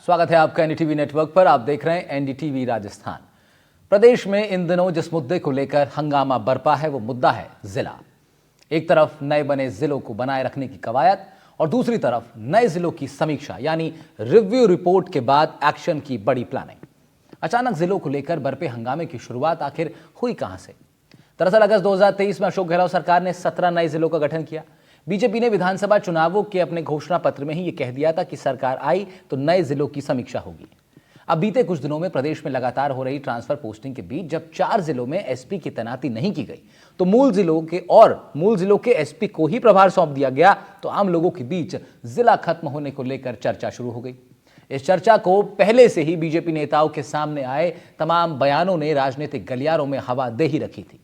स्वागत है आपका एनडीटीवी नेटवर्क पर। आप देख रहे हैं एनडीटीवी राजस्थान। प्रदेश में इन दिनों जिस मुद्दे को लेकर हंगामा बरपा है वो मुद्दा है जिला। एक तरफ नए बने जिलों को बनाए रखने की कवायद और दूसरी तरफ नए जिलों की समीक्षा यानी रिव्यू रिपोर्ट के बाद एक्शन की बड़ी प्लानिंग। अचानक जिलों को लेकर बरपे हंगामे की शुरुआत आखिर हुई कहां से? दरअसल अगस्त 2023 में अशोक गहलोत सरकार ने 17 नए जिलों का गठन किया। बीजेपी ने विधानसभा चुनावों के अपने घोषणा पत्र में ही यह कह दिया था कि सरकार आई तो नए जिलों की समीक्षा होगी। अब बीते कुछ दिनों में प्रदेश में लगातार हो रही ट्रांसफर पोस्टिंग के बीच जब 4 जिलों में एसपी की तैनाती नहीं की गई तो मूल जिलों के एसपी को ही प्रभार सौंप दिया गया, तो आम लोगों के बीच जिला खत्म होने को लेकर चर्चा शुरू हो गई। इस चर्चा को पहले से ही बीजेपी नेताओं के सामने आए तमाम बयानों ने राजनीतिक गलियारों में हवा दे ही रखी थी।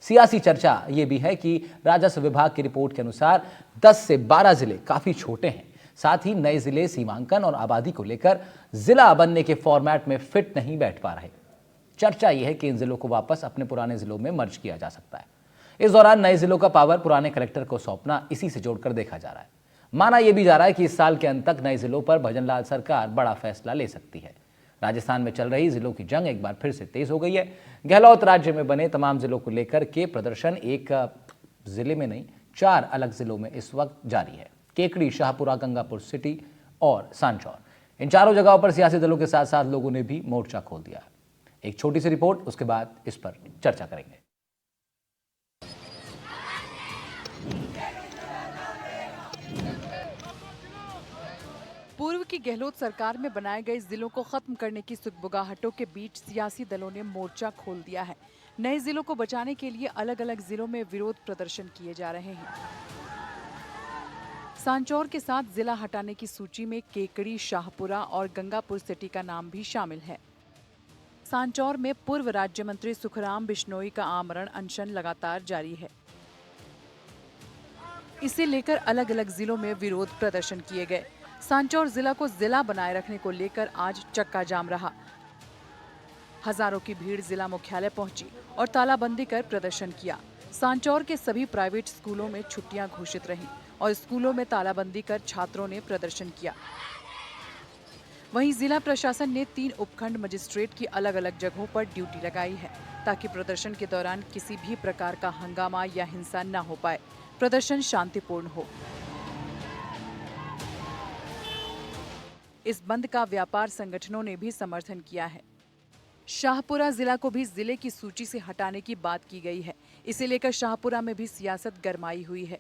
सियासी चर्चा यह भी है कि राजस्व विभाग की रिपोर्ट के अनुसार 10 से 12 जिले काफी छोटे हैं। साथ ही नए जिले सीमांकन और आबादी को लेकर जिला बनने के फॉर्मेट में फिट नहीं बैठ पा रहे। चर्चा यह है कि इन जिलों को वापस अपने पुराने जिलों में मर्ज किया जा सकता है। इस दौरान नए जिलों का पावर पुराने कलेक्टर को सौंपना इसी से जोड़कर देखा जा रहा है। माना यह भी जा रहा है कि इस साल के अंत तक नए जिलों पर भजनलाल सरकार बड़ा फैसला ले सकती है। राजस्थान में चल रही जिलों की जंग एक बार फिर से तेज हो गई है। गहलोत राज्य में बने तमाम जिलों को लेकर के प्रदर्शन एक जिले में नहीं 4 अलग जिलों में इस वक्त जारी है। केकड़ी, शाहपुरा, गंगापुर सिटी और सांचौर, इन चारों जगहों पर सियासी दलों के साथ साथ लोगों ने भी मोर्चा खोल दिया है। एक छोटी सी रिपोर्ट, उसके बाद इस पर चर्चा करेंगे। पूर्व की गहलोत सरकार में बनाए गए जिलों को खत्म करने की सुगबुगाहटों के बीच सियासी दलों ने मोर्चा खोल दिया है। नए जिलों को बचाने के लिए अलग अलग जिलों में विरोध प्रदर्शन किए जा रहे हैं। सांचौर के साथ जिला हटाने की सूची में केकड़ी, शाहपुरा और गंगापुर सिटी का नाम भी शामिल है। सांचौर में पूर्व राज्य मंत्री सुखराम बिश्नोई का आमरण अनशन लगातार जारी है। इसे लेकर अलग अलग जिलों में विरोध प्रदर्शन किए गए। सांचौर जिला को जिला बनाए रखने को लेकर आज चक्का जाम रहा। हजारों की भीड़ जिला मुख्यालय पहुंची और तालाबंदी कर प्रदर्शन किया। सांचौर के सभी प्राइवेट स्कूलों में छुट्टियां घोषित रहीं और स्कूलों में तालाबंदी कर छात्रों ने प्रदर्शन किया। वहीं जिला प्रशासन ने 3 उपखंड मजिस्ट्रेट की अलग अलग जगहों पर ड्यूटी लगाई है ताकि प्रदर्शन के दौरान किसी भी प्रकार का हंगामा या हिंसा न हो पाए, प्रदर्शन शांतिपूर्ण हो। इस बंद का व्यापार संगठनों ने भी समर्थन किया है। शाहपुरा जिला को भी जिले की सूची से हटाने की बात की गई है। इसे लेकर शाहपुरा में भी सियासत गरमाई हुई है।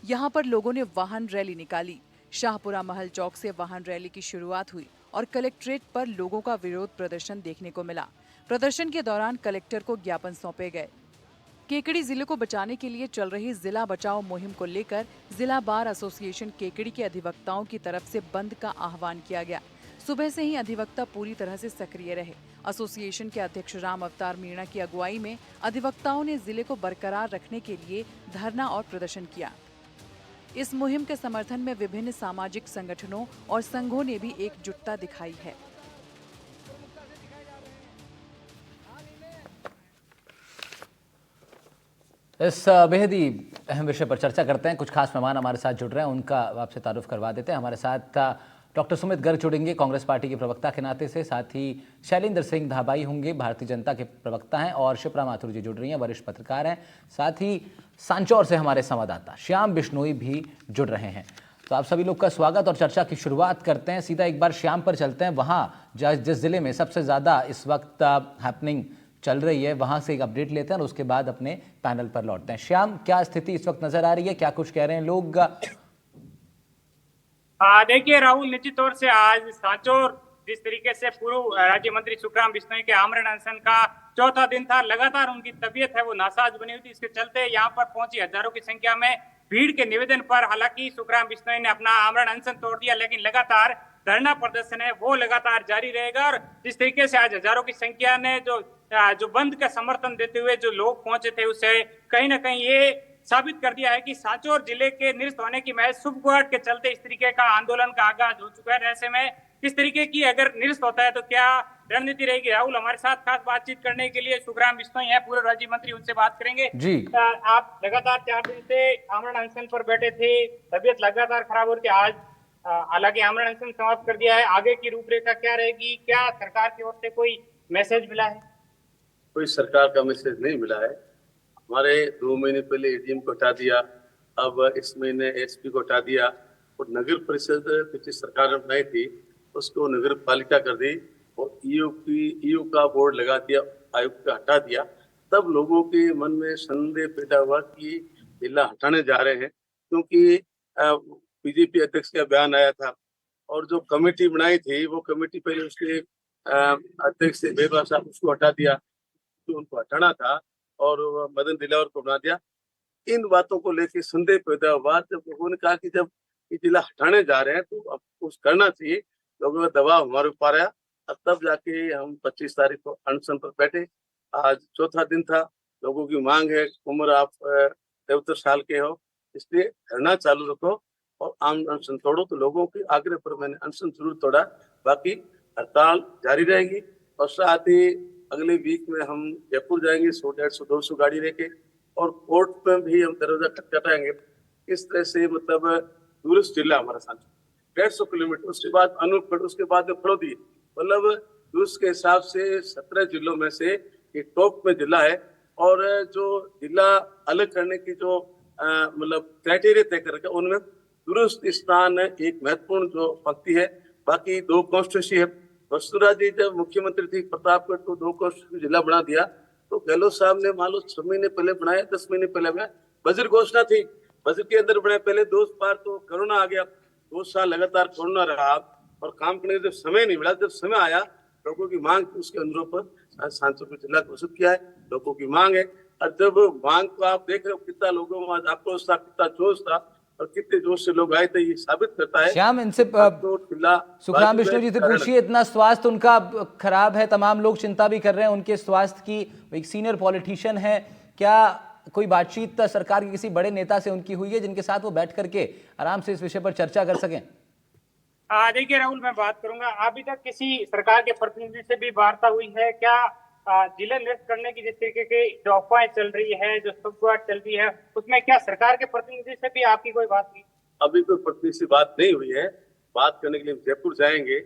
यहाँ पर लोगों ने वाहन रैली निकाली। शाहपुरा महल चौक से वाहन रैली की शुरुआत हुई और कलेक्ट्रेट पर लोगों का विरोध प्रदर्शन देखने को मिला। प्रदर्शन के दौरान कलेक्टर को ज्ञापन सौंपे गए। केकड़ी जिले को बचाने के लिए चल रही जिला बचाओ मुहिम को लेकर जिला बार एसोसिएशन केकड़ी के अधिवक्ताओं की तरफ से बंद का आह्वान किया गया। सुबह से ही अधिवक्ता पूरी तरह से सक्रिय रहे। एसोसिएशन के अध्यक्ष राम अवतार मीणा की अगुवाई में अधिवक्ताओं ने जिले को बरकरार रखने के लिए धरना और प्रदर्शन किया। इस मुहिम के समर्थन में विभिन्न सामाजिक संगठनों और संघों ने भी एकजुटता दिखाई है। इस बेहद ही अहम विषय पर चर्चा करते हैं। कुछ खास मेहमान हमारे साथ जुड़ रहे हैं, उनका आपसे तारुफ करवा देते हैं। हमारे साथ डॉक्टर सुमित गर्ग जुड़ेंगे कांग्रेस पार्टी के प्रवक्ता के नाते से, साथ ही शैलेंद्र सिंह धाबाई होंगे, भारतीय जनता के प्रवक्ता हैं, और शिप्रा माथुर जी जुड़ रही हैं, वरिष्ठ पत्रकार हैं। साथ ही सांचौर से हमारे संवाददाता श्याम बिश्नोई भी जुड़ रहे हैं। तो आप सभी लोग का स्वागत और चर्चा की शुरुआत करते हैं। सीधा एक बार श्याम पर चलते हैं। वहाँ जिस जिले में सबसे ज़्यादा इस वक्त हैपनिंग चल रही है वहां से एक अपडेट लेते हैं और उसके बाद अपने पैनल पर लौटते हैं। श्याम, क्या स्थिति इस वक्त नजर आ रही है, क्या कुछ कह रहे हैं लोग? देखिए राहुल, निश्चित तौर से आज सांचौर जिस तरीके से पूर्व राज्य मंत्री सुखराम बिश्नोई के आमरण अनशन का चौथा दिन था, लगातार उनकी तबीयत है वो नासाज बनी हुई थी। इसके चलते यहाँ पर पहुंची हजारों की संख्या में भीड़ के निवेदन पर हालांकि सुखराम बिश्नोई ने अपना आमरण अनशन तोड़ दिया, लेकिन लगातार धरना प्रदर्शन है वो लगातार जारी रहेगा। और जिस तरीके से आज हजारों की संख्या ने जो बंद का समर्थन देते हुए जो लोग पहुंचे थे, उससे कहीं ना कहीं ये साबित कर दिया है कि सांचौर जिले के निरस्त होने की महज सुगबुगाहट के चलते इस तरीके का आंदोलन का आगाज हो चुका है। ऐसे में किस तरीके की अगर निरस्त होता है तो क्या रणनीति रहेगी? राहुल, हमारे साथ खास बातचीत करने के लिए सुखराम बिश्नोई है, पूर्व राज्य मंत्री, उनसे बात करेंगे जी। आप लगातार 4 दिन से आमरण अनशन पर बैठे थे, तबियत लगातार खराब हो रही थी, आज हालांकि आमरण अनशन समाप्त कर दिया है, आगे की रूपरेखा क्या रहेगी? क्या सरकार की ओर से कोई मैसेज मिला है? कोई सरकार का मैसेज नहीं मिला है। हमारे 2 महीने पहले एडीएम को हटा दिया, अब इस महीने एसपी को हटा दिया, और नगर परिषद पिछली सरकार ने बनाई थी उसको नगर पालिका कर दी, और ईयू का बोर्ड लगा दिया, आयुक्त का हटा दिया। तब लोगों के मन में संदेह पैदा हुआ कि जिला हटाने जा रहे हैं, क्योंकि बीजेपी अध्यक्ष का बयान आया था, और जो कमेटी बनाई थी वो कमेटी पहले उसके अध्यक्ष बेबा साहब उसको हटा दिया, तो उनको हटाना था, और मदन दिलावर को बना दिया। इन बातों को लेकर संदेह पैदा हुआ, जब लोगों ने कहा कि जब ये जिला हटाने जा रहे हैं तो अब कुछ करना चाहिए, लोगों का दबाव हमारे ऊपर आया, और तब जाके हम 25 तारीख को अनशन पर बैठे। आज चौथा दिन था। लोगों की मांग है, उम्र आप 73 साल के हो, इसलिए धरना चालू रखो और आम अनशन तोड़ो। तो लोगों के आग्रह पर मैंने अनशन जरूर तोड़ा, बाकी हड़ताल जारी रहेगी। और साथ ही अगले वीक में हम जयपुर जाएंगे 100, 150, 200 गाड़ी लेके, और कोर्ट में भी हम दरवाजा खटखटाएंगे। इस तरह से मतलब टूरिस्ट जिला हमारा साथ 150 किलोमीटर, उसके बाद अनूपगढ़, उसके बाद में फड़ौदी, मतलब टूरिस्ट के हिसाब से 17 जिलों में से ये टॉप में जिला है। और जो जिला अलग करने की जो मतलब क्राइटेरिया तय कर रखा है, उनमें टूरिस्ट स्थान एक महत्वपूर्ण जो पंक्ति है। बाकी 2 कॉन्स्टिट्यूंसी है। वसुंधरा जी जब मुख्यमंत्री थी प्रतापगढ़ को 2 कॉन्स्टिट्यूंसी जिला बना दिया, तो गहलोत साहब ने मान लो 6 महीने पहले बनाया, 10 महीने पहले बनाया। बजट घोषणा थी, बजट के अंदर बनाया। पहले 2 बार तो कोरोना आ गया, 2 साल लगातार कोरोना रहा, और काम करने का जब समय नहीं मिला, जब समय आया लोगों की मांग थी, उसके अनुरूप सांसद को जिला घोषित किया है। लोगों की मांग है, और जब मांग को आप देख रहे हो कितना लोगों में आज आक्रोश था, कितना जोश था, और कितने जोश से लोग आए थे, ये साबित करता है। श्याम, इनसे तो जिला सुखराम बिश्नोई जी से पूछिए, इतना स्वास्थ्य उनका खराब है, तमाम लोग चिंता भी कर रहे हैं उनके स्वास्थ्य की। एक सीनियर पॉलिटिशियन है, क्या कोई बातचीत सरकार के किसी बड़े नेता से उनकी हुई है जिनके साथ वो बैठ करके आराम से इस विषय पर चर्चा कर सकें? देखिए राहुल, मैं बात करूंगा। अभी तक किसी सरकार के प्रतिनिधि से भी वार्ता हुई है क्या? जिला निरस्त करने की जिस तरीके की जो अफवाहें चल रही है, जो सुखबात चल रही है, उसमें क्या सरकार के प्रतिनिधि से भी आपकी कोई बात हुई? अभी कोई प्रतिनिधि से बात नहीं हुई है। बात करने के लिए जयपुर जाएंगे।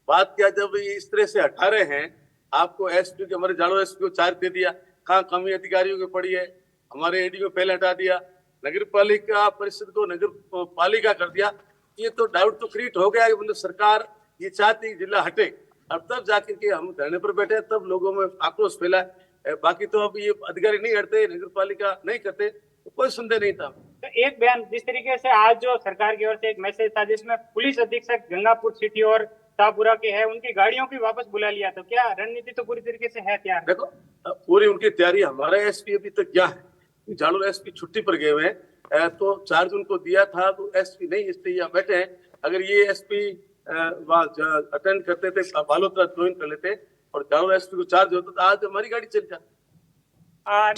बात क्या, जब ये इस तरह से हटा रहे हैं, आपको एसपी के, हमारे जाड़ो एसपी को चार्ज दे दिया, कहाँ कमी अधिकारियों की पड़ी है। हमारे एडी को पहले हटा दिया, नगर पालिका परिषद को नगर पालिका कर दिया। ये तो डाउट तो क्रिएट हो गया कि मतलब सरकार ये चाहती जिला हटे, अब तब जाकर के हम धरने पर बैठे, तब लोगों में आक्रोश फैला है। बाकी तो अब ये अधिकारी नहीं हटते, नगर पालिका नहीं करते, तो कोई संदेह नहीं था। तो एक बयान जिस तरीके से आज जो सरकार की ओर से एक मैसेज था, जिसमें पुलिस अधीक्षक गंगापुर सिटी और शाहपुरा के हैं, उनकी गाड़ियों की वापस बुला लिया, तो क्या रणनीति तो पूरी तरीके से है तैयार? देखो, पूरी उनकी तैयारी। हमारा एसपी अभी तक क्या है, झाड़ू एसपी छुट्टी पर गए हुए हैं, तो चार्ज उनको दिया था, तो एसपी नहीं, इसलिए यहाँ बैठे हैं। अगर ये एसपी अटेंड करते थे, बालोतरा ज्वाइन कर लेते, और झाड़ू एसपी को चार्ज होता, तो आज हमारी गाड़ी चल जाती।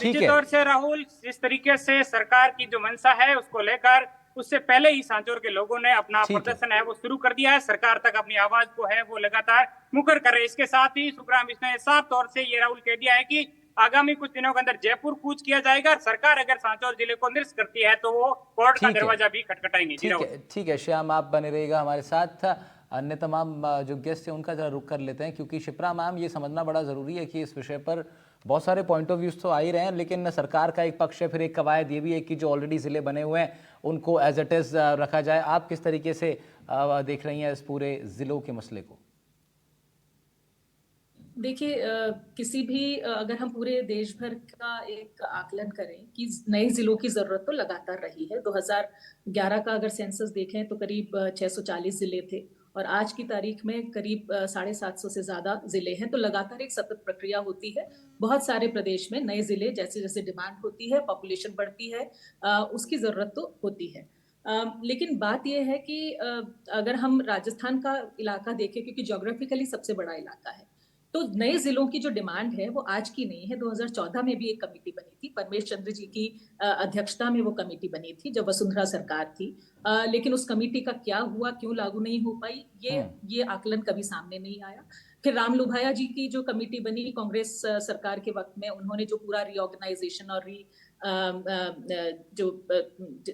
निश्चित तौर से राहुल, जिस तरीके से सरकार की जो मंशा है उसको लेकर उससे पहले ही सांचौर के लोगों ने अपना प्रदर्शन है वो शुरू कर दिया है। सरकार तक अपनी आवाज को है वो लगातार मुखर कर रहे हैं। इसके साथ ही सुखराम बिश्नोई ने साफ तौर से ये राहुल कह दिया है कि आगामी कुछ दिनों के अंदर जयपुर कूच किया जाएगा। सरकार अगर सांचौर जिले को निरस्त करती है तो वो कोर्ट का दरवाजा भी खटखटाएंगे। ठीक है श्याम, आप बने रहिएगा हमारे साथ। अन्य तमाम जो गेस्ट हैं उनका जरा रुख कर लेते हैं, क्योंकि शिप्रा मैम, ये समझना बड़ा ज़रूरी है कि इस विषय पर बहुत सारे पॉइंट ऑफ व्यूज तो आ ही रहे हैं, लेकिन सरकार का एक पक्ष है, फिर एक कवायद ये भी है कि जो ऑलरेडी ज़िले बने हुए हैं उनको एज इट इज़ रखा जाए। आप किस तरीके से देख रही हैं इस पूरे ज़िलों के मसले को? देखिए, किसी भी अगर हम पूरे देश भर का एक आकलन करें कि नए जिलों की जरूरत तो लगातार रही है। 2011 का अगर सेंसस देखें तो करीब 640 जिले थे, और आज की तारीख में करीब 750 से ज्यादा जिले हैं। तो लगातार एक सतत प्रक्रिया होती है। बहुत सारे प्रदेश में नए जिले, जैसे जैसे डिमांड होती है, पॉपुलेशन बढ़ती है, उसकी जरूरत तो होती है। लेकिन बात यह है कि अगर हम राजस्थान का इलाका देखें, क्योंकि ज्योग्राफिकली सबसे बड़ा इलाका है, तो नए जिलों की जो डिमांड है वो आज की नहीं है। 2014 में भी एक कमेटी बनी थी, परमेश चंद्र जी की अध्यक्षता में वो कमेटी बनी थी जब वसुंधरा सरकार थी। लेकिन उस कमेटी का क्या हुआ, क्यों लागू नहीं हो पाई, ये आकलन कभी सामने नहीं आया। फिर राम लुभाया जी की जो कमेटी बनी कांग्रेस सरकार के वक्त में, उन्होंने जो पूरा रीऑर्गेनाइजेशन और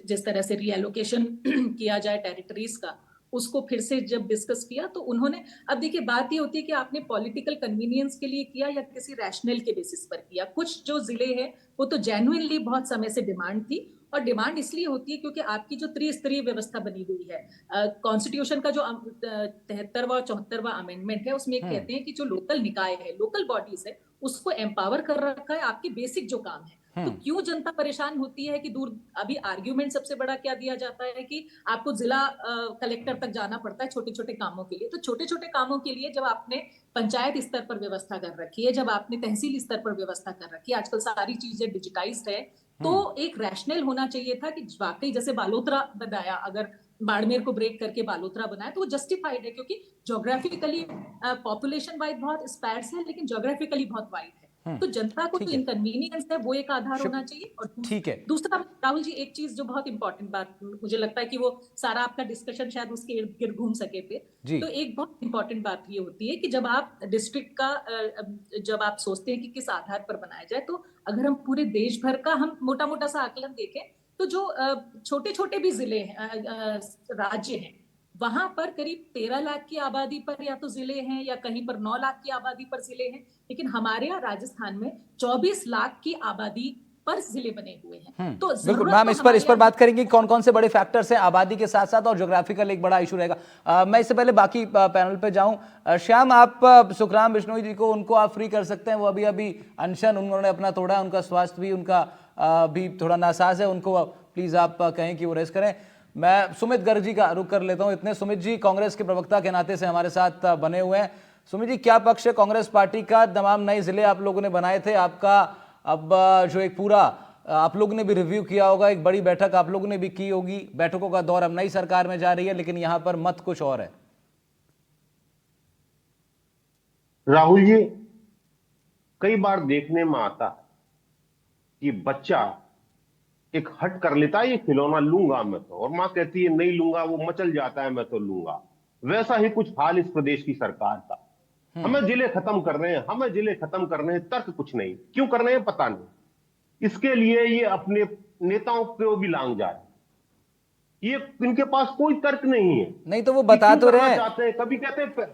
जिस तरह से रीएलोकेशन किया जाए टेरिटरीज का, उसको फिर से जब डिस्कस किया तो उन्होंने, अब देखिए बात ये होती है कि आपने पॉलिटिकल कन्वीनियंस के लिए किया या किसी रैशनल के बेसिस पर किया। कुछ जो जिले हैं वो तो जेन्युइनली बहुत समय से डिमांड थी, और डिमांड इसलिए होती है क्योंकि आपकी जो त्रिस्तरीय व्यवस्था बनी हुई है, कॉन्स्टिट्यूशन का जो 73वां और 74वां अमेंडमेंट है, उसमें कहते हैं कि जो लोकल निकाय है, लोकल बॉडीज है, उसको एम्पावर कर रखा है आपके बेसिक जो काम है। तो क्यों जनता परेशान होती है कि दूर, अभी आर्ग्यूमेंट सबसे बड़ा क्या दिया जाता है कि आपको जिला कलेक्टर तक जाना पड़ता है छोटे छोटे कामों के लिए। तो छोटे छोटे कामों के लिए जब आपने पंचायत स्तर पर व्यवस्था कर रखी है, जब आपने तहसील स्तर पर व्यवस्था कर रखी है, आजकल सारी चीजें डिजिटाइज्ड है, तो एक रैशनल होना चाहिए था कि वाकई जैसे बालोतरा बनाया, अगर बाड़मेर को ब्रेक करके बालोतरा बनाया तो वो जस्टिफाइड है, क्योंकि ज्योग्राफिकली पॉपुलेशन वाइज बहुत स्पैर्स है, लेकिन ज्योग्राफिकली बहुत वाइड है। तो जनता को जो इनकन्वीनियंस है वो एक आधार होना चाहिए। और ठीक है। दूसरा राहुल जी, एक चीज जो बहुत इंपॉर्टेंट बात मुझे लगता है कि वो सारा आपका डिस्कशन शायद उसके इर्द गिर्द घूम सके थे, तो एक बहुत इंपॉर्टेंट बात ये होती है कि जब आप डिस्ट्रिक्ट का जब आप सोचते हैं कि किस आधार पर बनाया जाए, तो अगर हम पूरे देश भर का हम मोटा मोटा सा आकलन देखें तो जो छोटे छोटे भी जिले हैं, राज्य हैं, वहां पर करीब 13 लाख की आबादी पर या तो जिले हैं या कहीं पर 9 लाख की आबादी पर जिले हैं, लेकिन हमारे यहाँ राजस्थान में 24 लाख की आबादी पर जिले बने हुए हैं। तो बिल्कुल मैम, इस पर बात करेंगे कौन कौन से बड़े फैक्टर्स हैं आबादी के साथ साथ, और ज्योग्राफिकल एक बड़ा इशू रहेगा। मैं इससे पहले बाकी पैनल पे जाऊं, श्याम, आप सुखराम बिश्नोई जी को, उनको आप फ्री कर सकते हैं, वो अभी अनशन उन्होंने अपना तोड़ा है, उनका स्वास्थ्य भी उनका भी थोड़ा नासाज है, उनको प्लीज आप कहें कि वो रेस्ट करें। मैं सुमित गर्ग जी का रुख कर लेता हूं। इतने सुमित जी कांग्रेस के प्रवक्ता के नाते से हमारे साथ बने हुए हैं। सुमित जी, क्या पक्ष है कांग्रेस पार्टी का? तमाम नए जिले आप लोगों ने बनाए थे, आपका अब जो एक पूरा आप लोगों ने भी रिव्यू किया होगा, एक बड़ी बैठक आप लोगों ने भी की होगी, बैठकों का दौर अब नई सरकार में जा रही है, लेकिन यहां पर मत कुछ और है। राहुल जी, कई बार देखने में आता कि बच्चा एक हट कर लेता है, ये खिलौना लूंगा मैं तो, और मां कहती है नहीं लूंगा, वो मचल जाता है मैं तो लूंगा। वैसा ही कुछ हाल इस प्रदेश की सरकार का। हमें जिले खत्म कर रहे हैं, हमें जिले खत्म कर रहे हैं, तर्क कुछ नहीं, क्यों कर रहे हैं पता नहीं। इसके लिए ये अपने नेताओं को भी लांग जा रहे, ये इनके पास कोई तर्क नहीं है। नहीं तो वो बता तो रहे हैं, कभी कहते हैं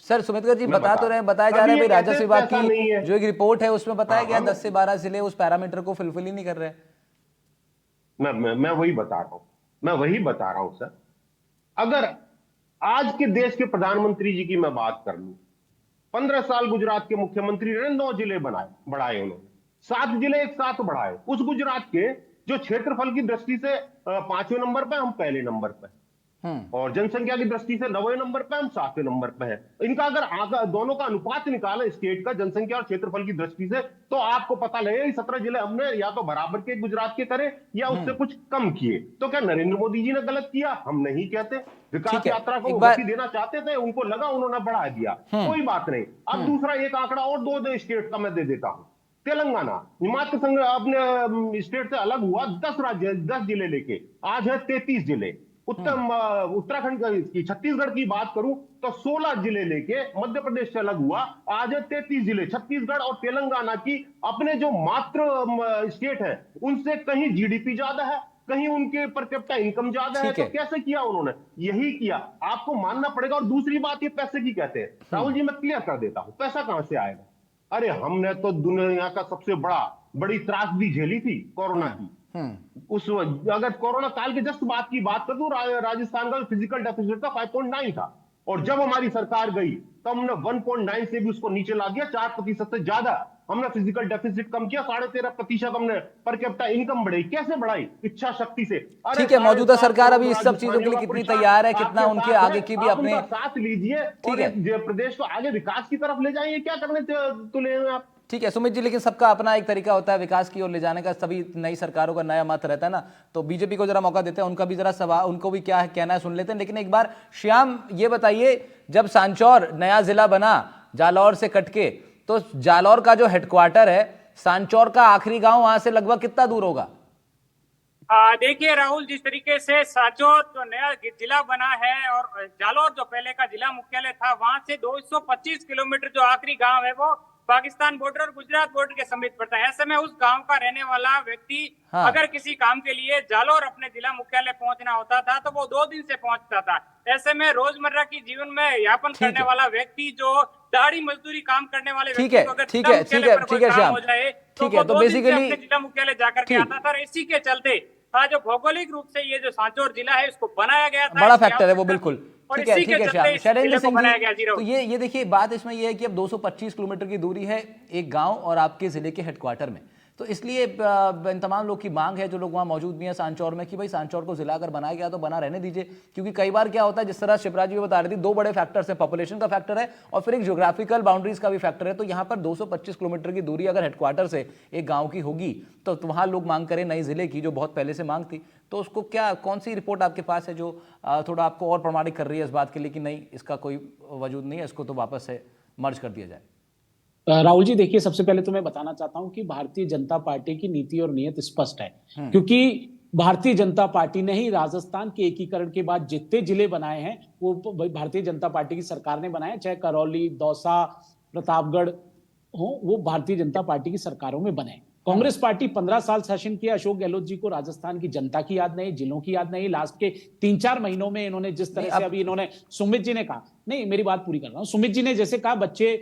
सर, सुमित जी बता तो रहे हैं, बताया जा रहा है भाई राजस्व विभाग की जो एक रिपोर्ट है उसमें बताया गया 10 से 12 जिले उस पैरामीटर को फुलफिल ही नहीं कर रहे हैं। मैं वही बता रहा हूं सर। अगर आज के देश के प्रधानमंत्री जी की मैं बात कर लूं, 15 साल गुजरात के मुख्यमंत्री रहे, 9 जिले बढ़ाए उन्होंने, 7 जिले एक साथ बढ़ाए। उस गुजरात के जो क्षेत्रफल की दृष्टि से 5वें नंबर पे, हम पहले नंबर पे, और जनसंख्या की दृष्टि से 9वें नंबर पे, हम 7वें नंबर पे हैं। इनका अगर दोनों का अनुपात निकाला स्टेट का जनसंख्या और क्षेत्रफल की दृष्टि से, तो आपको पता लगेगा 17 जिले हमने या तो बराबर के गुजरात के करे या उससे कुछ कम किए। तो क्या नरेंद्र मोदी जी ने गलत किया? हम नहीं कहते। विकास यात्रा को गति देना चाहते थे, उनको लगा, उन्होंने बढ़ा दिया, कोई बात नहीं। अब दूसरा एक आंकड़ा और 2 स्टेट का मैं दे देता हूं। तेलंगाना मात्र संघ अपने स्टेट से अलग हुआ, 10 जिले लेके आज है 33 जिले। उत्तराखंड की, छत्तीसगढ़ की बात करूं तो 16 जिले लेके मध्य प्रदेश से अलग हुआ, आज है 33 जिले। छत्तीसगढ़ और तेलंगाना की अपने जो मात्र स्टेट है उनसे कहीं जीडीपी ज्यादा है, कहीं उनके पर कैपिटा इनकम ज्यादा है। तो कैसे किया उन्होंने? यही किया, आपको मानना पड़ेगा। और दूसरी बात, ये पैसे की कहते हैं, राहुल जी मैं क्लियर कर देता हूं, पैसा कहां से आएगा? अरे हमने तो दुनिया का सबसे बड़ी त्रासदी झेली थी कोरोना की। उस अगर कोरोना काल के जस्ट की बात कर दूं, राजस्थान का फिजिकल डेफिसिट था 5.9 था, और जब हमारी सरकार गई तो हमने 1.9 से भी उसको नीचे ला दिया, 4% से ज्यादा हमने फिजिकल डेफिसिट कम किया, 13.5% हमने पर कैपिटा इनकम बढ़ाई। कैसे बढ़ाई? इच्छा शक्ति से। ठीक है, मौजूदा सरकार अभी इस सब चीजों के लिए कितनी तैयार है, कितना उनके आगे की भी अपने साथ लीजिए और प्रदेश को आगे विकास की तरफ ले जाइए। क्या करने तुले हैं आप? ठीक है सुमित जी, लेकिन सबका अपना एक तरीका होता है विकास की ओर ले जाने का, सभी नई सरकारों का नया मत रहता है ना, तो बीजेपी को जरा मौका देते हैं, उनका भी जरा सवाल, उनको भी क्या है कहना है सुन लेते हैं। लेकिन एक बार श्याम ये बताइए, जब सांचौर नया जिला बना जालौर से कटके, तो जालौर का जो हेडक्वार्टर है, सांचौर का आखिरी गांव वहां से लगभग कितना दूर होगा? देखिए राहुल, जिस तरीके से सांचौर जो नया जिला बना है और जालौर जो पहले का जिला मुख्यालय था, वहां से 225 किलोमीटर जो आखिरी गांव है वो पाकिस्तान बॉर्डर और गुजरात बॉर्डर के समीप पड़ता है। ऐसे में उस गांव का रहने वाला व्यक्ति अगर किसी काम के लिए जालोर अपने जिला मुख्यालय पहुंचना होता था तो वो 2 दिन से पहुंचता था। ऐसे में रोजमर्रा की जीवन में यापन करने वाला व्यक्ति, जो दाढ़ी मजदूरी काम करने वाले व्यक्ति को अगर जिला मुख्यालय पर कोई काम हो जाए तो वो 2 दिन से अपने जिला मुख्यालय जाकर के आता था। और इसी के चलते जो भौगोलिक रूप से ये जो सांचौर जिला है इसको बनाया गया था, बड़ा फैक्टर है वो, बिल्कुल। ठीक है शैलेंद्र सिंह जी, तो ये देखिए बात इसमें ये है कि अब 225 किलोमीटर की दूरी है एक गांव और आपके जिले के हेडक्वार्टर में, तो इसलिए इन तमाम लोग की मांग है, जो लोग वहाँ मौजूद भी हैं सांचौर में, कि भाई सांचौर को जिला अगर बनाया गया तो बना रहने दीजिए। क्योंकि कई बार क्या होता है, जिस तरह शिवराज जी बता रही थी, 2 बड़े फैक्टर्स हैं, पॉपुलेशन का फैक्टर है और फिर एक ज्योग्राफिकल बाउंड्रीज का भी फैक्टर है। तो यहाँ पर 225 किलोमीटर की दूरी अगर हेडक्वार्टर से एक गाँव की होगी तो वहाँ लोग मांग करें नए जिले की, जो बहुत पहले से मांग थी, तो उसको क्या, कौन सी रिपोर्ट आपके पास है जो थोड़ा आपको और प्रमाणित कर रही है इस बात के लिए कि नहीं, इसका कोई वजूद नहीं है, इसको तो वापस से मर्ज कर दिया जाए? राहुल जी देखिए, सबसे पहले तो मैं बताना चाहता हूं कि भारतीय जनता पार्टी की नीति और नीयत स्पष्ट है, क्योंकि भारतीय जनता पार्टी ने ही राजस्थान के एकीकरण के बाद जितने जिले बनाए हैं वो भारतीय जनता पार्टी की सरकार ने बनाए, चाहे करौली, दौसा, प्रतापगढ़ हो, वो भारतीय जनता पार्टी की सरकारों में बने। कांग्रेस पार्टी 15 साल शासन किया। अशोक गहलोत जी को राजस्थान की जनता की याद नहीं, जिलों की याद नहीं। लास्ट के 3-4 महीनों में इन्होंने जिस तरह से अभी इन्होंने सुमित जी ने कहा, नहीं मेरी बात पूरी कर रहा हूं, सुमित जी ने जैसे कहा बच्चे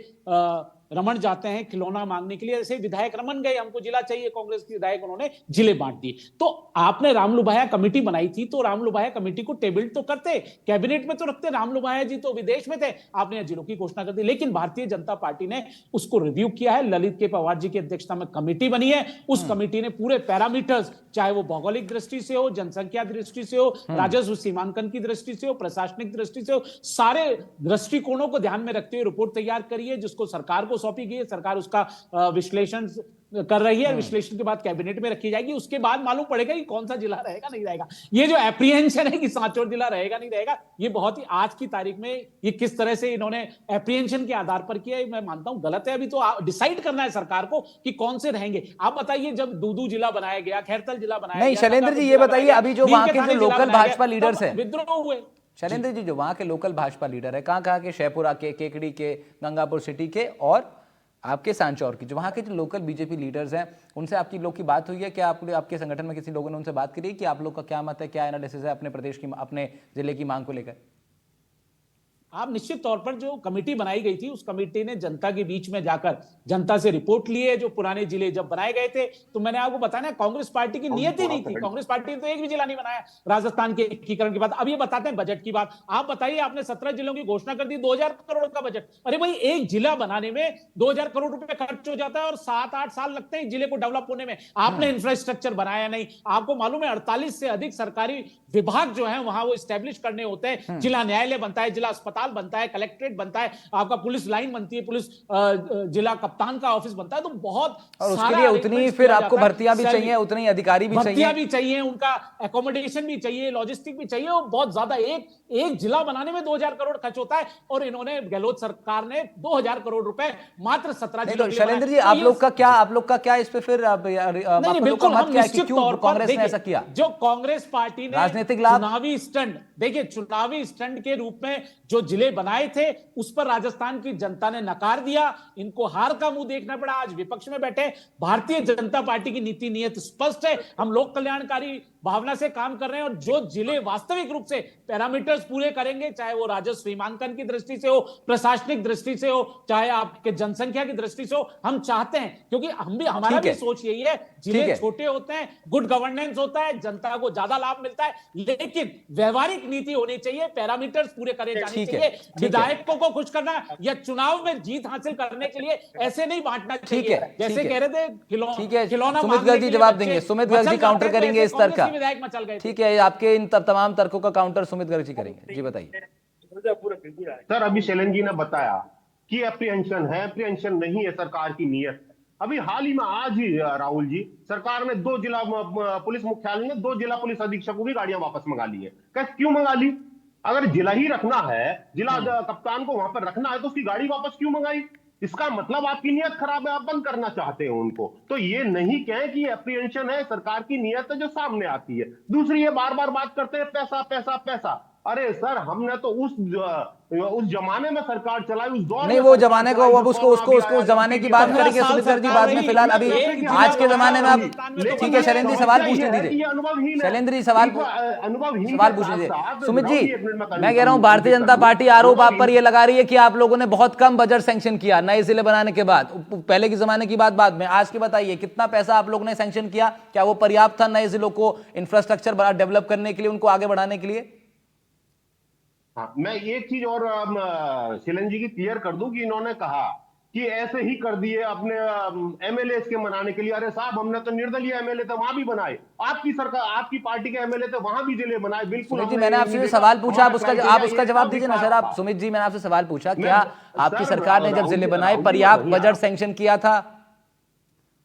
रमन जाते हैं खिलौना मांगने के लिए, ऐसे विधायक रमन गए, हमको जिला चाहिए, कांग्रेस के विधायक उन्होंने जिले बांट दिए। तो आपने रामलुभाया कमेटी बनाई थी, तो रामलुभाया कमेटी को टेबल तो करते, कैबिनेट में तो रखते। रामलुभाया जी तो विदेश में थे, आपने जिलों की घोषणा कर दी। लेकिन भारतीय जनता पार्टी ने उसको रिव्यू किया है, ललित के पवार जी की अध्यक्षता में कमेटी बनी है। उस कमेटी ने पूरे पैरामीटर्स, चाहे वो भौगोलिक दृष्टि से हो, जनसंख्या दृष्टि से हो, राजस्व सीमांकन की दृष्टि से हो, प्रशासनिक दृष्टि से हो, सारे दृष्टिकोणों को ध्यान में रखते हुए रिपोर्ट तैयार करी है, जिसको सरकार को सौंपी गई है। सरकार उसका विश्लेषण कर रही है, विश्लेषण के बाद कैबिनेट में रखी जाएगी। उसके बाद मालूम पड़ेगा कि कौन सा जिला रहेगा नहीं रहेगा। ये जो एप्रीहेंशन है कि सांचौर जिला रहेगा नहीं रहेगा, ये बहुत ही आज की तारीख में ये किस तरह से इन्होंने एप्रीहेंशन के आधार पर किया, मैं मानता हूं गलत है। अभी तो डिसाइड करना है सरकार को कि कौन से रहेंगे। आप बताइए, जब दूदू जिला बनाया गया, खैरतल जिला बनाया नहीं, गया, शैलेंद्र जी ये बताइए, अभी जो वहां के जो लोकल भाजपा लीडर्स हैं, विद्रोह हुए। शैलेंद्र जी जो वहां के लोकल भाजपा लीडर है, कहाँ के, शहपुरा के, केकड़ी के, गंगापुर सिटी के और आपके सांचौर की, जो वहाँ के जो लोकल बीजेपी लीडर्स हैं, उनसे आपकी लोग की बात हुई है? क्या आपके संगठन में किसी लोगों ने उनसे बात करी कि आप लोग का क्या मत है, क्या एनालिसिस है अपने प्रदेश की, अपने जिले की मांग को लेकर? आप निश्चित तौर पर जो कमेटी बनाई गई थी, उस कमेटी ने जनता के बीच में जाकर जनता से रिपोर्ट ली है। जो पुराने जिले जब बनाए गए थे, तो मैंने आपको बताया कांग्रेस पार्टी की नियत ही नहीं थी। कांग्रेस पार्टी ने तो एक भी जिला नहीं बनाया राजस्थान के एकीकरण के बाद। अब ये बताते हैं बजट की बात। आप बताइए, आपने 17 जिलों की घोषणा कर दी, 2000 करोड़ का बजट। अरे भाई, एक जिला बनाने में 2000 करोड़ रुपए खर्च हो जाता है और 7-8 साल लगते हैं जिले को डेवलप होने में। आपने इंफ्रास्ट्रक्चर बनाया नहीं। आपको मालूम है 48 से अधिक सरकारी विभाग जो है वहां वो स्टैब्लिश करने होते हैं। जिला न्यायालय बनता है, जिला अस्पताल बनता है, कलेक्ट्रेट बनता है, आपका पुलिस लाइन बनती है, पुलिस जिला कप्तान का ऑफिस बनता है। तो बहुत, और उसके लिए उतनी फिर आपको भर्तियां भी चाहिए, उतनी अधिकारी भी चाहिए, उनका एकोमोडेशन भी चाहिए, लॉजिस्टिक भी चाहिए। और बहुत ज्यादा, एक जिला बनाने में 2000 करोड़ खर्च होता है और इन्होंने गहलोत सरकार ने 2000 करोड़ रुपए मात्र 17 जिलों। शैलेंद्र जी, आप लोग का क्या इस पे फिर बिल्कुल हम निश्चित तौर पर कांग्रेस ने ऐसा किया? जो कांग्रेस पार्टी ने राजनीतिक लाभ, चुनावी स्टंट, देखिए चुनावी स्टंट के रूप में जो जिले बनाए थे, उस पर राजस्थान की जनता ने नकार दिया। इनको हार का मुंह देखना पड़ा। आज विपक्ष में बैठे। भारतीय जनता पार्टी की नीति नियत स्पष्ट है। हम लोक कल्याणकारी भावना से काम कर रहे हैं और जो जिले वास्तविक रूप से पैरामीटर्स पूरे करेंगे, चाहे वो राजस्व सीमांकन की दृष्टि से हो, प्रशासनिक दृष्टि से हो, चाहे आपके जनसंख्या की दृष्टि से हो, हम चाहते हैं, क्योंकि हमारा भी सोच यही है, जिले छोटे होते हैं, गुड गवर्नेंस होता है, जनता को ज्यादा लाभ मिलता है, लेकिन व्यवहारिक नीति होनी चाहिए, पैरामीटर्स पूरे करे जाने चाहिए। विधायकों को खुश करना या चुनाव में जीत हासिल करने के लिए ऐसे नहीं बांटना चाहिए। जैसे कह रहे थे खिलौना। सुमित गर्ग जी जवाब देंगे, सुमित गर्ग जी काउंटर करेंगे इस तरह का। ठीक है, आपके इन तमाम तर्कों का काउंटर सुमित गर्ग जी करेंगे। जी बताइए सर। अभी शैलेंद्र जी ने बताया कि एप्रीहेंशन है, एप्रीहेंशन नहीं है, सरकार की नीयत। अभी हाल ही में आज ही राहुल जी, सरकार ने 2 जिला पुलिस मुख्यालय में 2 जिला पुलिस अधीक्षकों की गाड़ियां वापस मंगा ली है। कैसे, क्यों मंगा ली? अगर जिला ही रखना है, जिला कप्तान को वहां पर रखना है, तो उसकी गाड़ी वापस क्यों मंगाई? इसका मतलब आपकी नीयत खराब है, आप बंद करना चाहते हैं उनको। तो ये नहीं कहें कि एप्रीहेंशन है, सरकार की नीयत है जो सामने आती है। दूसरी, ये बार बार बात करते हैं पैसा पैसा पैसा। अरे सर, हमने तो उस जमाने में सरकार चलाई, उस दौर नहीं, में वो सरकार जमाने को चलाई, अब जो उसको उसको कोरोना उसको भी उस जमाने आया, की बात 15 करेंगे साल सुमित्रा जी सरकार बाद में। रही, फिलहाल अभी आज के जमाने में आप ठीक है शैलेंद्र जी सवाल पूछने दीजिए। शैलेंद्र जी सवाल पूछने दीजिए। सुमित जी, मैं कह रहा हूं भारतीय जनता पार्टी आरोप आप पर यह लगा रही है कि आप लोगों ने बहुत कम बजट सैंक्शन किया नए जिले बनाने के बाद। पहले के जमाने की बात बाद में, आज की बताइए कितना पैसा आप लोगों ने सैंक्शन किया? क्या वो पर्याप्त था नए जिलों को इंफ्रास्ट्रक्चर बड़ा डेवलप करने के लिए, उनको आगे बढ़ाने के लिए? हाँ, मैं एक चीज और शैलेंद्र जी की क्लियर कर दूं कि इन्होंने कहा कि ऐसे ही कर दिए अपने एमएलए के मनाने के लिए। अरे साहब, हमने तो निर्दलीय एमएलए थे वहां भी बनाए, आपकी सरकार, आपकी पार्टी के एमएलए थे वहां भी जिले बनाए। बिल्कुल सुमित जी, हमने मैंने ये आपसे नहीं जो देखा, सवाल पूछा आप हमारा उसका जवाब दीजिए ना सर। आप सुमित जी, मैंने आपसे सवाल पूछा, क्या आपकी सरकार ने जब जिले बनाए पर्याप्त बजट सैंक्शन किया था?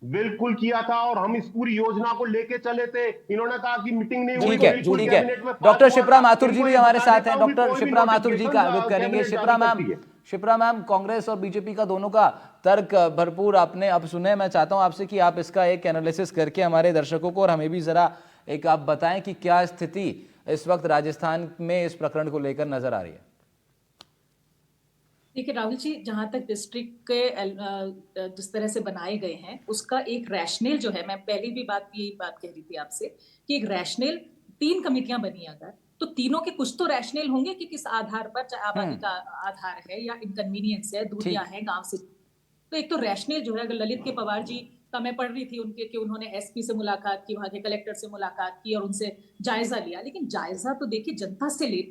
बिल्कुल किया था, और हम इस पूरी योजना को लेके चले थे। इन्होंने कहा कि मीटिंग नहीं हुई, ठीक है, बिल्कुल ठीक कैबिनेट में है। पास डॉक्टर हुआ शिप्रा था। माथुर जी इनको भी ये हमारे बता साथ देता हैं। हूं कि डॉक्टर कोई भी शिप्रा माथुर जी का नोटिफिकेशन करेंगे। कैबिनेट जारी करती है। शिप्रा मैम, कांग्रेस और बीजेपी का दोनों का तर्क भरपूर आपने अब सुने। मैं चाहता हूं आपसे कि आप इसका एक एनालिसिस करके हमारे दर्शकों को और हमें भी जरा एक आप बताएं कि क्या स्थिति इस वक्त राजस्थान में इस प्रकरण को लेकर नजर आ रही है। देखिए राहुल जी, जहां तक डिस्ट्रिक्ट के जिस तरह से बनाए गए हैं उसका एक रैशनल जो है, मैं पहले भी यही बात कह रही थी आपसे कि एक रैशनल 3 कमेटियां बनी अगर, तो तीनों के कुछ तो रैशनल होंगे कि किस आधार पर, चाहे आबादी का आधार है या इनकन्वीनियंस है, दूरियां हैं गांव से। तो एक तो रैशनल जो है, अगर ललित के पवार जी का मैं पढ़ रही थी उनके कि उन्होंने एसपी से मुलाकात की, वहां के कलेक्टर से मुलाकात की और उनसे जायजा लिया, लेकिन जायजा तो देखिए जनता से ले।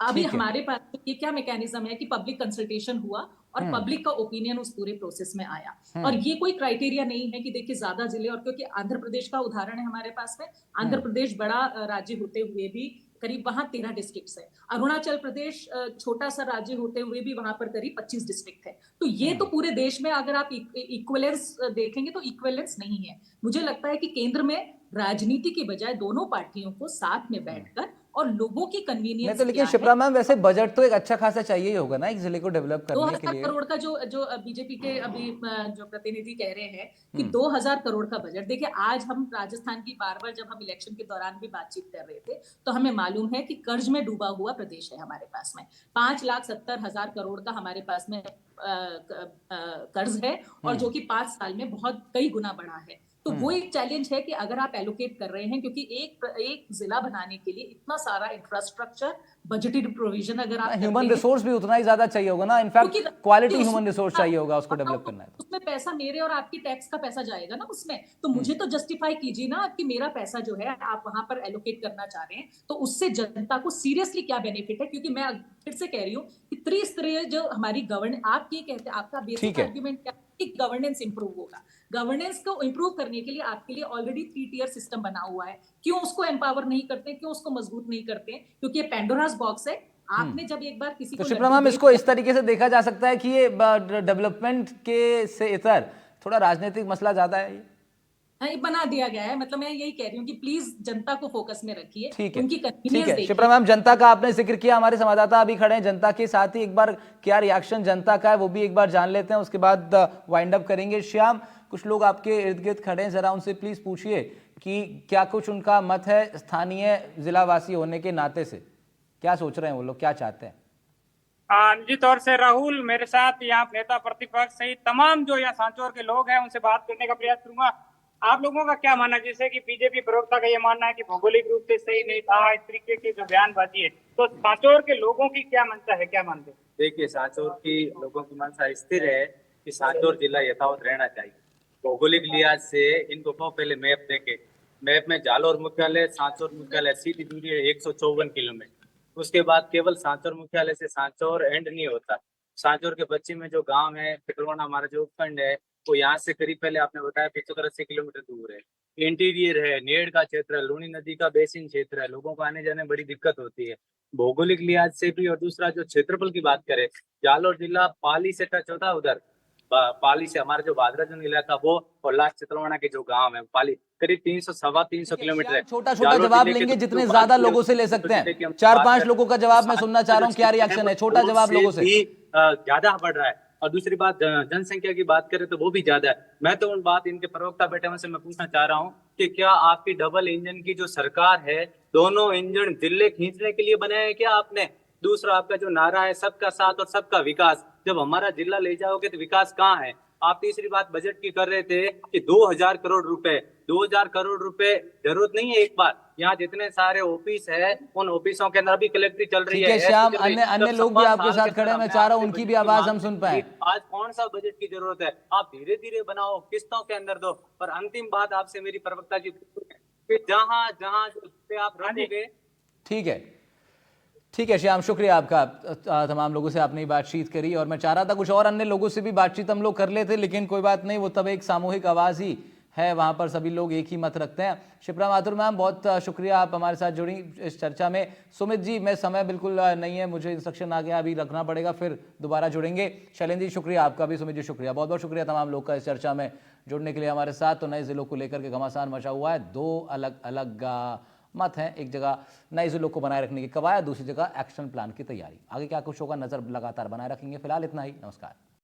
अभी हमारे पास ये क्या मैकेनिज्म है कि पब्लिक कंसल्टेशन हुआ और पब्लिक का ओपिनियन उस पूरे प्रोसेस में आया। और ये कोई क्राइटेरिया नहीं है कि देखिए ज्यादा जिले, और क्योंकि आंध्र प्रदेश का उदाहरण है हमारे पास में, आंध्र प्रदेश बड़ा राज्य होते हुए भी करीब वहां 13 डिस्ट्रिक्ट्स है। अरुणाचल प्रदेश छोटा सा राज्य होते हुए भी वहां पर करीब 25 डिस्ट्रिक्ट है। तो ये तो पूरे देश में अगर आप इक्वलेंस देखेंगे तो इक्वलेंस नहीं है। मुझे लगता है कि केंद्र में राजनीति के बजाय दोनों पार्टियों को साथ में बैठकर और लोगों की कन्वीनियंस, नहीं तो लेकिन शिप्रा मैम, वैसे बजट तो एक अच्छा खासा चाहिए ही होगा ना एक जिले को डेवलप करने के 2000 लिए। करोड़ का जो बीजेपी के अभी जो प्रतिनिधि कह रहे हैं कि 2000 करोड़ का बजट, देखिए आज हम राजस्थान की बार जब हम इलेक्शन के दौरान भी बातचीत कर रहे थे तो हमें मालूम है कि कर्ज में डूबा हुआ प्रदेश है हमारे पास में। 5,70,000 करोड़ का हमारे पास में कर्ज है, और जो कि 5 साल में बहुत कई गुना बढ़ा है। तो वो एक चैलेंज है कि अगर आप एलोकेट कर रहे हैं, क्योंकि एक जिला बनाने के लिए इतना सारा इंफ्रास्ट्रक्चर, बजटेड प्रोविजन अगर आप ह्यूमन रिसोर्स भी उतना ही ज्यादा चाहिए होगा ना, इनफैक्ट क्वालिटी ह्यूमन रिसोर्स चाहिए होगा उसको डेवलप करना है। उसमें पैसा मेरे और आपकी टैक्स का पैसा जाएगा ना उसमें, तो मुझे तो जस्टिफाई कीजिए ना कि मेरा पैसा जो है आप वहां पर एलोकेट करना चाह रहे हैं, तो उससे जनता को सीरियसली क्या बेनिफिट है। क्योंकि मैं फिर से कह रही हूँ कि त्रिस्तरीय जो हमारी गवर्नेंस, आप ये कहते हैं, आपका बेसिक आर्ग्यूमेंट क्या कि गवर्नेंस इंप्रूव होगा। गवर्नेंस को इंप्रूव करने के लिए आपके लिए ऑलरेडी 3 टियर सिस्टम बना हुआ है, क्यों उसको एम्पावर नहीं करते, क्यों उसको मजबूत नहीं करते? क्योंकि ये पेंडोरास बॉक्स है। आपने जब एक बार किसी तो को शिप्रा मैम, इसको इस तरीके से देखा जा सकता है कि ये डेवलपमेंट के से इतर थोड़ा राजनीतिक मसला ज्यादा है, ये बना दिया गया है। मतलब मैं यही कह रही हूँ कि प्लीज जनता को फोकस में रखिए, ठीक है, उनकी ठीक कन्वीनियंस है। देखिए। शिप्रा मैम, जनता का आपने जिक्र किया, हमारे संवाददाता अभी खड़े हैं जनता के साथ ही, एक बार क्या रिएक्शन जनता का है वो भी एक बार जान लेते हैं, उसके बाद वाइंड अप करेंगे। श्याम, कुछ लोग आपके इर्द गिर्द खड़े हैं, जरा उनसे प्लीज पूछिए कि क्या कुछ उनका मत है स्थानीय जिलावासी होने के नाते से, क्या सोच रहे हैं वो लोग, क्या चाहते हैं? निजी तौर से राहुल, मेरे साथ यहाँ नेता प्रतिपक्ष सहित तमाम जो यहाँ सांचौर के लोग हैं उनसे बात करने का प्रयास करूंगा। आप लोगों का क्या मानना है? जैसे कि बीजेपी प्रवक्ता का ये मानना है कि भौगोलिक रूप से सही नहीं था, इस तरीके की जो बयानबाजी है, तो सांचौर के लोगों की क्या मंशा है, क्या मानते हैं? देखिए, सांचौर की लोगों की मंशा स्थिर है कि सांचौर जिला यथावत रहना चाहिए। भौगोलिक लिहाज से इनको तो पहले मैप देखे, मैप में जालोर मुख्यालय, सांचौर मुख्यालय सीधी दूरी है 154 किलोमीटर। उसके बाद केवल सांचौर मुख्यालय से सांचौर एंड नहीं होता। सांचौर के पश्चिम में जो गांव है पिटरोना, हमारा जो उपखंड है, वो यहाँ से करीब पहले आपने बताया 75-80 किलोमीटर दूर है। इंटीरियर है, नेड़ का क्षेत्र है, लूनी नदी का बेसिन क्षेत्र है, लोगों को आने जाने में बड़ी दिक्कत होती है भौगोलिक लिहाज से भी। और दूसरा जो क्षेत्रफल की बात करें, जालोर जिला पाली से टच होता है, उधर पाली से हमारा जो भादराजन इलाका वो, और लास्ट चितलवाड़ा के जो गांव है पाली, करीब 300-325 किलोमीटर है। छोटा छोटा जवाब लेंगे, जितने ज्यादा लोगों से ले सकते हैं। 4-5 लोगों का जवाब मैं सुनना चाह रहा हूँ, क्या रिएक्शन है? छोटा जवाब लोगों से। ज्यादा बढ़ रहा है और दूसरी बात जनसंख्या की बात करें तो वो भी ज्यादा है। मैं तो उन बात इनके प्रवक्ता बैठे हुए से मैं पूछना चाह रहा हूँ कि क्या आपकी डबल इंजन की जो सरकार है, दोनों इंजन जिले खींचने के लिए बनाया है क्या आपने? दूसरा आपका जो नारा है सबका साथ और सबका विकास, जब हमारा जिला ले जाओगे तो विकास कहाँ है? आप तीसरी बात बजट की कर रहे थे कि 2000 करोड़ रुपए, 2000 करोड़ रुपए जरूरत नहीं है। एक बार यहाँ जितने सारे ऑफिस है उन ऑफिसों के अंदर भी कलेक्ट्री चल रही ठीक है श्याम, चल रही है। अन्य जब लोग भी सवा आपके साल साथ के खड़े हैं, अंदर मैं चाह रहा हूं आपसे उनकी बजट भी की आवाज मांग हम सुन की पाए। थी। आज कौन सा बजट की जरूरत है? आप धीरे धीरे बनाओ, किस्तों के अंदर दो। पर अंतिम बात आपसे मेरी प्रवक्ता जी कि जहां जहां जो आप रखोगे। ठीक है, ठीक है श्याम, शुक्रिया आपका। तमाम लोगों से आपने बातचीत करी और मैं चाह रहा था कुछ और अन्य लोगों से भी बातचीत हम लोग कर लेते, लेकिन कोई बात नहीं, वो तब एक सामूहिक आवाज ही है, वहां पर सभी लोग एक ही मत रखते हैं। शिप्रा माथुर मैम, बहुत शुक्रिया, आप हमारे साथ जुड़ी इस चर्चा में। सुमित जी, मैं समय बिल्कुल नहीं है, मुझे इंस्ट्रक्शन आ गया, अभी रखना पड़ेगा, फिर दोबारा जुड़ेंगे। शैलेंद्र जी शुक्रिया आपका भी, सुमित जी शुक्रिया, बहुत बहुत शुक्रिया तमाम लोग का इस चर्चा में जुड़ने के लिए हमारे साथ। तो नए जिलों को लेकर के घमासान मचा हुआ है, दो अलग अलग मत हैं। एक जगह नए जिलों को बनाए रखने की कवायद, दूसरी जगह एक्शन प्लान की तैयारी। आगे क्या कुछ होगा नजर लगातार बनाए रखेंगे। फिलहाल इतना ही, नमस्कार।